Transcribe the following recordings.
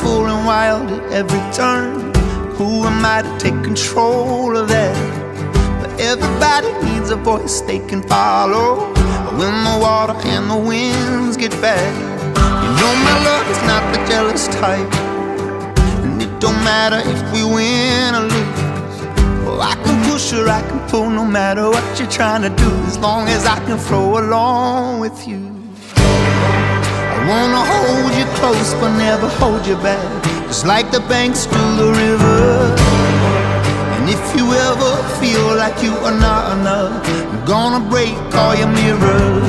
beautiful and wild at every turn. Who am I to take control of that? But everybody needs a voice they can follow when the water and the winds get bad. You know my love is not the jealous type, and it don't matter if we win or lose. Oh, I can push or I can pull, no matter what you're trying to do, as long as I can flow along with you. I wanna hold you close but never hold you back, just like the banks to the river. And if you ever feel like you are not enough, I'm gonna break all your mirrors.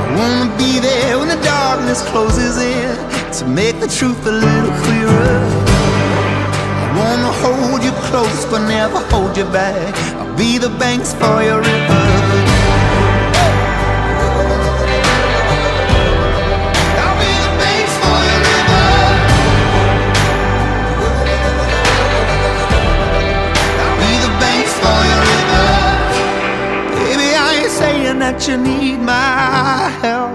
I wanna be there when the darkness closes in, to make the truth a little clearer. I wanna hold you close but never hold you back, I'll be the banks for your river. That you need my help,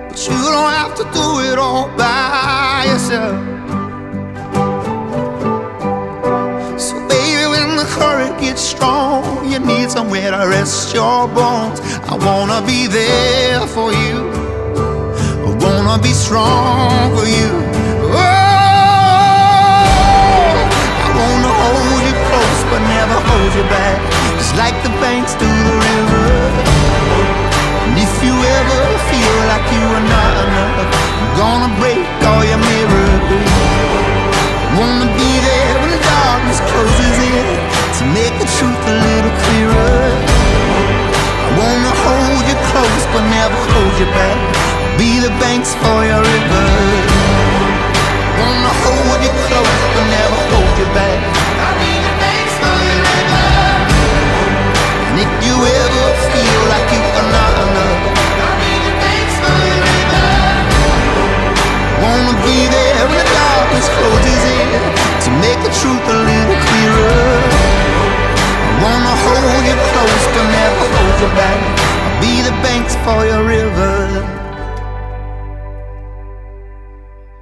but you don't have to do it all by yourself. So baby, when the current gets strong, you need somewhere to rest your bones. I wanna be there for you, I wanna be strong for you. Oh, I wanna hold you close but never hold you back, just like the banks to the river. And if you ever feel like you are not enough, I'm gonna break all your mirrors. I wanna be there when the darkness closes in, to make the truth a little clearer. I wanna hold you close but never hold you back, be the banks for your river. I wanna hold you close but never hold you back,